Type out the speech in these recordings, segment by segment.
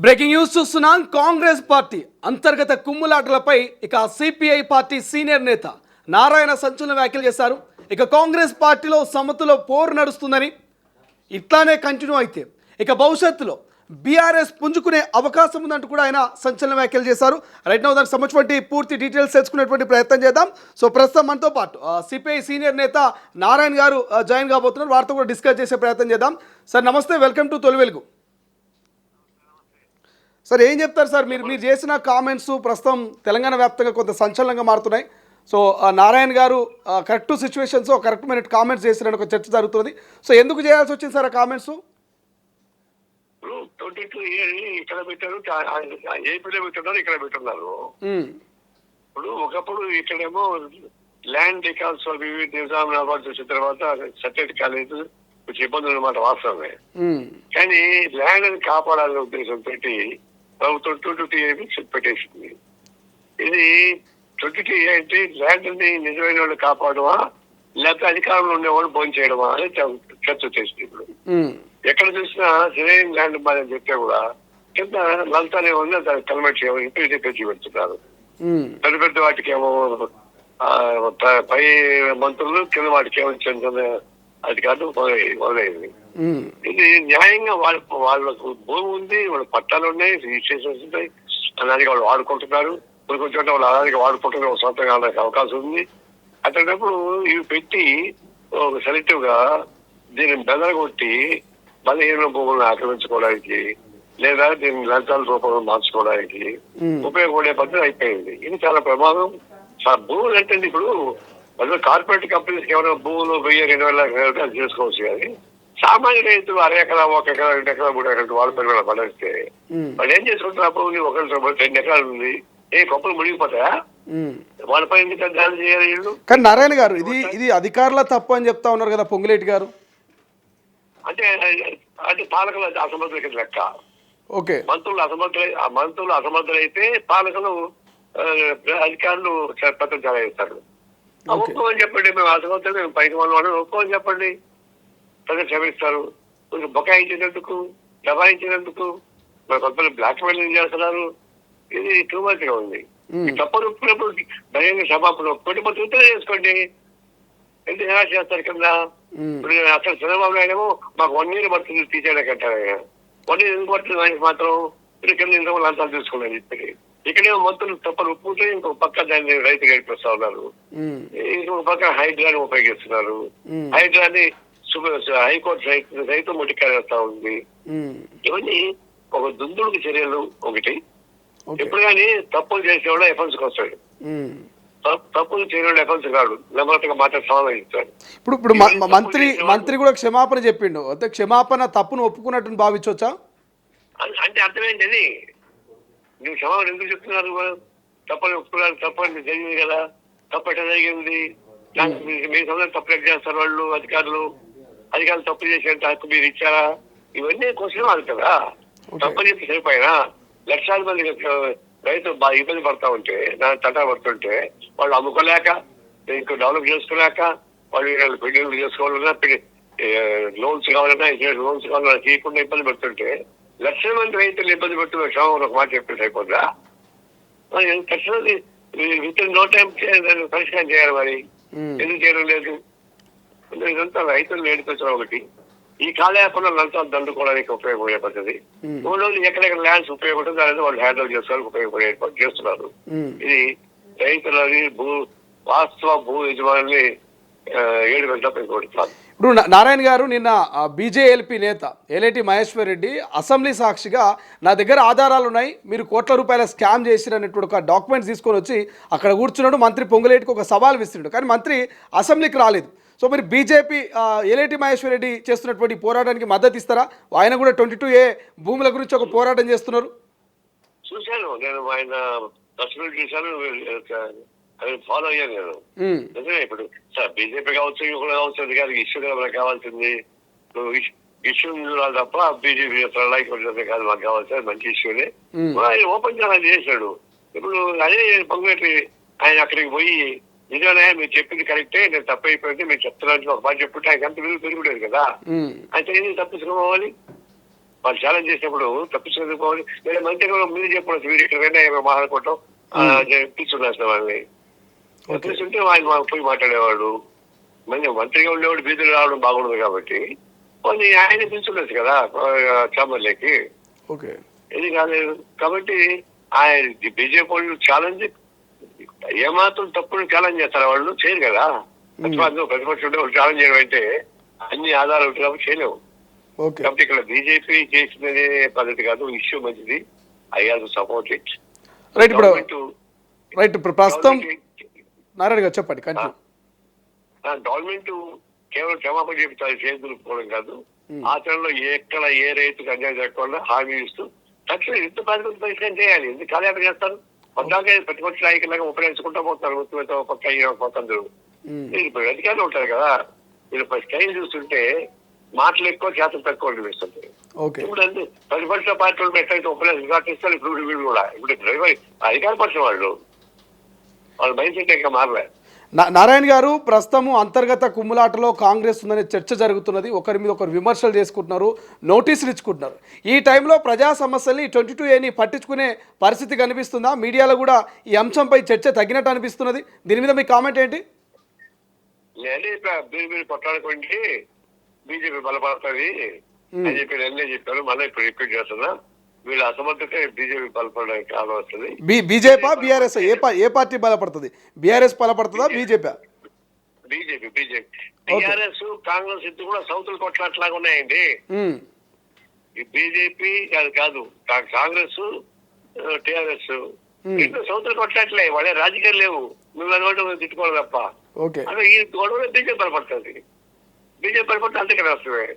Breaking news చూస్తున్నాం. Congress party అంతర్గత కుమ్ములాటలపై ఇక సిపిఐ పార్టీ సీనియర్ నేత నారాయణ సంచలన వ్యాఖ్యలు చేశారు. ఇక కాంగ్రెస్ పార్టీలో సమతులో పోరు నడుస్తుందని, ఇట్లానే కంటిన్యూ అయితే ఇక భవిష్యత్తులో బీఆర్ఎస్ పుంజుకునే అవకాశం ఉందంటూ కూడా ఆయన సంచలన వ్యాఖ్యలు చేశారు. రైట్ నౌ దానికి సంబంధించినటువంటి పూర్తి డీటెయిల్స్ తెలుసుకునేటువంటి ప్రయత్నం చేద్దాం. సో ప్రస్తుతం మనతో పాటు సిపిఐ సీనియర్ నేత నారాయణ గారు జాయిన్ కాబోతున్నారు. వారితో కూడా డిస్కస్ చేసే ప్రయత్నం చేద్దాం. సార్ నమస్తే, వెల్కమ్ టు తొలి వెలుగు. సార్ ఏం చెప్తారు సార్, మీరు చేసిన కామెంట్స్ ప్రస్తుతం తెలంగాణ వ్యాప్తంగా కొంత సంచలనంగా మారుతున్నాయి. సో నారాయణ గారు correct situations correct minute comments చేసిరని ఒక చర్చ జరుగుతుంది. సో ఎందుకు చేయాల్సి వచ్చింది సార్ ఆ కామెంట్స్? 22 ఇక్కడ పెట్టారు, ఏపీలో పెట్టున్నారు, ఇక్కడ పెట్టున్నారు. ఇప్పుడు ఒకప్పుడు ఇక్కడేమో ల్యాండ్ రికార్డ్స్ నిజామాబాద్ వచ్చిన తర్వాత సర్టిఫికేట్ కాలేదు, కొంచెం ఇబ్బందులు అన్నమాట, వాస్తవమే. కానీ ల్యాండ్ అని కాపాడాలనే ఉద్దేశంతో ప్రభుత్వం 22 పెట్టేసింది. ఇది 22 అంటే ల్యాండ్ ని నిజమైన వాళ్ళు కాపాడమా లేకపోతే అధికారంలో ఉండేవాళ్ళు భోజనం చేయడమా అని చర్చ వచ్చేసింది. ఇప్పుడు ఎక్కడ చూసినా సిరైన్ ల్యాండ్ అని చెప్తే కూడా కింద లంచానే ఉంది, దానికి కన్వర్ట్ చేయమని పెంచి పెడుతున్నారు. పెద్ద పెద్ద వాటికి ఏమో పై మంత్రులు, కింద వాటికి ఏమో చిన్న చిన్న అధికారులు మొదలైంది. ఇది న్యాయంగా వాళ్ళకు భూమి ఉంది, వాళ్ళ పట్టాలు ఉన్నాయి, రిజిస్ట్రేషన్స్ ఉంటాయి, అలాగే వాళ్ళు వాడుకుంటున్నారు. కొన్ని చోట్ల వాళ్ళు అలాగే వాడుకుంటున్న సొంతంగా అవకాశం ఉంది. అట్లాంటప్పుడు ఇవి పెట్టి ఒక సెలెక్టివ్ గా దీన్ని బెదరగొట్టి బలహీన భూములను ఆక్రమించుకోవడానికి లేదా దీన్ని లంచాల రూపంలో మార్చుకోవడానికి ఉపయోగపడే పద్ధతి అయిపోయింది. ఇది చాలా ప్రమాదం. భూములు అంటే ఇప్పుడు అదే కార్పొరేట్ కంపెనీస్ ఎవరైనా భూములు 1000-2000 చేసుకోవచ్చు. కానీ సామాన్య రైతులు 1 ఎకరా, 1 ఎకరా, 2 ఎకరా, 3 ఎకరా వాళ్ళ పిల్లలు పడేస్తే వాళ్ళు ఏం చేసుకుంటారు? భూమిని 2 ఎకరాలు ఉంది, కొప్పలు మునిగిపోతాయా? వాళ్ళపై ఎందుకు దాడి చేయాలి వీళ్ళు? కానీ నారాయణ గారు ఇది అధికారుల తప్పు అని చెప్తా ఉన్నారు కదా పొంగులేటి గారు. అంటే పాలకులు అసమర్థుల లెక్క. ఓకే, మంత్రులు అసమర్థులైతే పాలకులు అధికారులు పత్రం చాలా చేస్తారు. ఒప్పుకోమని చెప్పండి, మేము అసమర్థులు, మేము పైకి వాళ్ళు ఒప్పుకోమని చెప్పండి, ప్రజలు క్షమిస్తారు. కొంచెం బొకాయించినందుకు, దబాయించినందుకు మన కొంత బ్లాక్ మెయిలింగ్ చేస్తున్నారు. ఇది టూ మచ్ గా ఉంది. తప్పని ఒప్పుకున్నప్పుడు భయంగా క్షమాపణ ఒప్పుకోండి, మరి ఉత్తరం చేసుకోండి. ఎందుకు ఎలా చేస్తారు కింద? ఇప్పుడు అసలు చంద్రబాబు నాయుడు ఏమో మాకు 1 year పడుతుంది తీసేయడానికి అంటారు. ఆయన 1 year ఎందుకు పడుతుంది ఆయనకి మాత్రం? ఇప్పుడు కింద ఇంత లంచాలు తీసుకున్నాను చెప్పి ఇక్కడేమో మంత్రులు తప్పని ఒప్పుకుంటే ఇంకొక పక్క దాన్ని రైతు గడిపిస్తా ఉన్నారు. ఇంకొక పక్క హైడ్రాని ఉపయోగిస్తున్నారు. హైడ్రాని హైకోర్టు రైతు ముట్టికారేస్తా ఉంది. ఇవన్నీ ఒక దుందుడుకు చర్యలు. ఒకటి, ఎప్పుడు కానీ తప్పులు చేసేవాడు ఎఫెన్స్ వస్తాడు, తప్పులు చేయడం ఎఫెన్స్ కాదు, నెమ్మదిగా మాట్లాడి సమాధానం ఇస్తాడు. ఇప్పుడు మంత్రి కూడా క్షమాపణ చెప్పిండు. అంటే క్షమాపణ తప్పును ఒప్పుకున్నట్టు భావించవచ్చా? అంటే అర్థమేంటి? నువ్వు క్షమాపణ ఎందుకు చెప్తున్నారు? తప్పని ఒప్పుకున్నారు, తప్పని జరిగింది కదా, తప్పు ఎట్లా జరిగింది, మీ సొంతం తప్పు ఎట్లా చేస్తారు వాళ్ళు అధికారులు తప్పు చేసేంత హక్కు మీరు ఇచ్చారా? ఇవన్నీ క్వశ్చన్ వాళ్ళు కదా. తప్పని చెప్పి సరిపోయినా లక్షల మంది రైతు బాగా ఇబ్బంది పడతా ఉంటే, దాని తంటా పడుతుంటే వాళ్ళు అమ్ముకోలేక, ఇంకా డెవలప్ చేసుకోలేక, వాళ్ళు బిల్డింగ్లు చేసుకోవాలన్నా, లోన్స్ కావాలన్నా, లోన్స్ కావాలన్నా చేయకుండా ఇబ్బంది పడుతుంటే లక్షల మంది రైతులు ఇబ్బంది పెడుతున్న క్షేమం ఒక మాట చెప్పేసి అయిపోద్దా? ఖచ్చితంగా విత్ ఇన్ నో టైం దాన్ని పరిష్కారం చేయాలి. మరి ఎందుకు చేయడం లేదు? ఇదంతా రైతులు నేర్పించడం ఒకటి. ఈ కాలయాపన లంచాలు దండుకోవడానికి ఉపయోగపడే పద్ధతి. 3 రోజులు ఎక్కడెక్కడ ల్యాండ్స్ ఉపయోగపడుతుంది దాని వాళ్ళు హ్యాండిల్ చేసుకోవడానికి ఉపయోగపడే చేస్తున్నారు. ఇది రైతులని వాస్తవ భూ యజమానుల్ని ఏడు పెట్టినప్పుడు. ఇప్పుడు నారాయణ గారు నిన్న బీజేఎల్పీ నేత ఏలేటి మహేశ్వర్ రెడ్డి అసెంబ్లీ సాక్షిగా నా దగ్గర ఆధారాలు ఉన్నాయి, మీరు కోట్ల రూపాయల స్కామ్ చేసిరనేటువంటి ఒక డాక్యుమెంట్స్ తీసుకొని వచ్చి అక్కడ కూర్చున్నాడు. మంత్రి పొంగులేటికి ఒక సవాల్ విసిరాడు, కానీ మంత్రి అసెంబ్లీకి రాలేదు. సో మీరు బీజేపీ ఏలేటి మహేశ్వర్ రెడ్డి చేస్తున్నటువంటి పోరాటానికి మద్దతు ఇస్తారా? ఆయన కూడా 22A భూముల గురించి ఒక పోరాటం చేస్తున్నారు. చూశాను నేను, ఆయన చూశాను, అది ఫాలో అయ్యాను నేను. నిజమే. ఇప్పుడు బీజేపీ కావచ్చు, ఇంకొకటి కావచ్చు, అది ఇష్యూ కదా మనకు కావాల్సింది. ఇష్యూ తప్ప బీజేపీ కాదు మాకు కావాల్సింది, మంచి ఇష్యూనే. ఆయన ఓపెన్ ఛానల్ చేశాడు. ఇప్పుడు అదే పొంగులేటి ఆయన అక్కడికి పోయి నిజమే మీరు చెప్పింది కరెక్టే, నేను తప్పు అయిపోయింది మీరు చెప్తున్నాను ఒక మాట చెప్పుంటే ఆయన అంత విలువ పెరుగులేదు కదా. అయితే ఏది తప్పించుకోవాలి? వాళ్ళు ఛాలెంజ్ చేసినప్పుడు తప్పించుకుంటూ పోవాలి. లేదా మంత్రి మీరు చెప్పవచ్చు, మీరు ఇక్కడ మాట్లాడుకోవటం తీసుకున్నాల్సిన వాళ్ళని తీసుకుంటే ఆయన పోయి మాట్లాడేవాడు. మంత్రిగా ఉండేవాడు బీదులు రావడం బాగుండదు కాబట్టి కొన్ని ఆయన పిలుచుండొచ్చు కదా చాంబర్లోకి. ఇది కాలేదు కాబట్టి ఆయన బీజేపీ వాళ్ళు ఛాలెంజ్ ఏమాత్రం తప్పుడు ఛాలెంజ్ చేస్తారు, వాళ్ళు చేయరు కదా. ప్రతిపక్షం ఉంటే వాళ్ళు ఛాలెంజ్ చేయడం అంటే అన్ని ఆధారాలు ఉంటాయి కాబట్టి చేయలేవు. కాబట్టి ఇక్కడ బీజేపీ చేసినదే పద్ధతి కాదు. ఇష్యూ మంచిది, I have to support it. ప్రస్తుతం నారాయణ గారు చెప్పండి. గవర్నమెంట్ కేవలం క్షమాపణ చెప్తారు, చేతులుకోవడం కాదు, ఆచరణలో ఎక్కడ ఏ రైతుకు అన్యాయం జరగకుండా హామీ ఇస్తూ తక్షణ ఇంత బాధ్యత పరిష్కారం చేయాలి. ఎందుకు కాలేపం చేస్తారు? పద్దాకే ప్రతిపక్ష నాయకులాగా ఉపయోగించుకుంటూ పోతారు. పోతారు ఇప్పుడు అధికారులు ఉంటారు కదా, వీళ్ళు స్టైల్ చూస్తుంటే మాటలు ఎక్కువ శాతం తక్కువ అనిపిస్తుంది. ఇప్పుడు అంటే ప్రతిపక్ష పార్టీలు ఎక్కడైతే ఉపయోగిస్తారు ఇప్పుడు వీళ్ళు కూడా ఇప్పుడు డ్రైవర్ అధికార పక్షం వాళ్ళ మైండ్ సెట్ ఇంకా మారలే. నారాయణ గారు, ప్రస్తుతము అంతర్గత కుమ్ములాటలో కాంగ్రెస్ ఉందనే చర్చ జరుగుతున్నది. ఒకరి మీద ఒకరు విమర్శలు చేసుకుంటున్నారు, నోటీసులు ఇచ్చుకుంటున్నారు. ఈ టైంలో ప్రజా సమస్యల్ని 22A పట్టించుకునే పరిస్థితి కనిపిస్తుందా? మీడియాలో కూడా ఈ అంశంపై చర్చ తగ్గినట్టు అనిపిస్తున్నది. దీని మీద మీ కామెంట్ ఏంటి? మీరు కొట్లాడుకోండి, బీజేపీ బలపడుతుంది అని చెప్పి నిన్నే చెప్పారు, మళ్ళీ ఇప్పుడు రిపీట్ చేస్తున్నా. వీళ్ళ అసమర్థతే బీజేపీ బలపడడానికి కారణం వస్తుంది. బీజేపీ బీఆర్ఎస్ ఏ పార్టీ బలపడుతుంది? బీఆర్ఎస్ బలపడుతుందా బీజేపీ? బీజేపీ టీఆర్ఎస్ కాంగ్రెస్ ఇద్దరు కూడా సౌతులు కొట్లాట్లాగా ఉన్నాయండి. ఈ బీజేపీ కాదు కాంగ్రెస్ టీఆర్ఎస్ ఇద్దరు సౌతులు కొట్లాట్లే, వాళ్ళే రాజకీయాలు లేవు. మేము అనుకోవడం తిట్టుకోవాలి తప్ప. అంటే ఈ గొడవ బీజేపీ బలపడుతుంది. బీజేపీ బలపడితే అంతే వస్తుంది.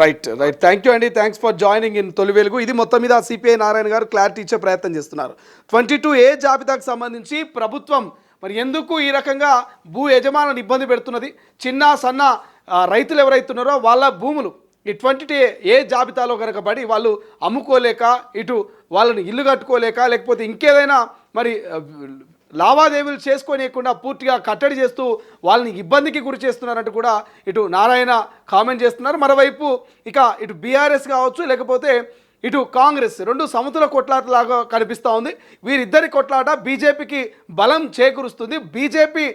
రైట్. థ్యాంక్ యూ అండి. థ్యాంక్స్ ఫర్ జాయినింగ్ ఇన్ తొలి వెలుగు. ఇది మొత్తం మీద సిపిఐ నారాయణ గారు క్లారిటీ ఇచ్చే ప్రయత్నం చేస్తున్నారు. 22A జాబితాకు సంబంధించి ప్రభుత్వం మరి ఎందుకు ఈ రకంగా భూ యజమానులను ఇబ్బంది పెడుతున్నది? చిన్న సన్న రైతులు ఎవరైతున్నారో వాళ్ళ భూములు ఈ 22A జాబితాలో కనుక పడి వాళ్ళు అమ్ముకోలేక, ఇటు వాళ్ళని ఇల్లు కట్టుకోలేక, లేకపోతే ఇంకేదైనా మరి లావాదేవీలు చేసుకోనియకుండా పూర్తిగా కట్టడి చేస్తూ వాళ్ళని ఇబ్బందికి గురి చేస్తున్నారంటూ కూడా ఇటు నారాయణ కామెంట్ చేస్తున్నారు. మరోవైపు ఇక ఇటు బీఆర్ఎస్ కావచ్చు, లేకపోతే ఇటు కాంగ్రెస్ రెండు సమతుల కొట్లాటలాగా కనిపిస్తూ ఉంది. వీరిద్దరి కొట్లాట బీజేపీకి బలం చేకూరుస్తుంది. బీజేపీ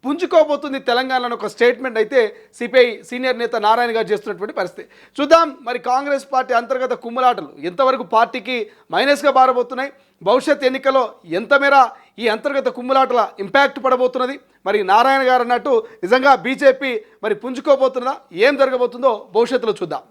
పుంజుకోబోతుంది తెలంగాణలో ఒక స్టేట్మెంట్ అయితే సిపిఐ సీనియర్ నేత నారాయణ గారు చేస్తున్నటువంటి పరిస్థితి. చూద్దాం మరి కాంగ్రెస్ పార్టీ అంతర్గత కుమ్ములాటలు ఎంతవరకు పార్టీకి మైనస్గా మారబోతున్నాయి, భవిష్యత్ ఎన్నికల్లో ఎంత మేర ఈ అంతర్గత కుమ్ములాటల ఇంపాక్ట్ పడబోతున్నది, మరి నారాయణ గారు అన్నట్టు నిజంగా బీజేపీ మరి పుంజుకోబోతున్నదా, ఏం జరగబోతుందో భవిష్యత్తులో చూద్దాం.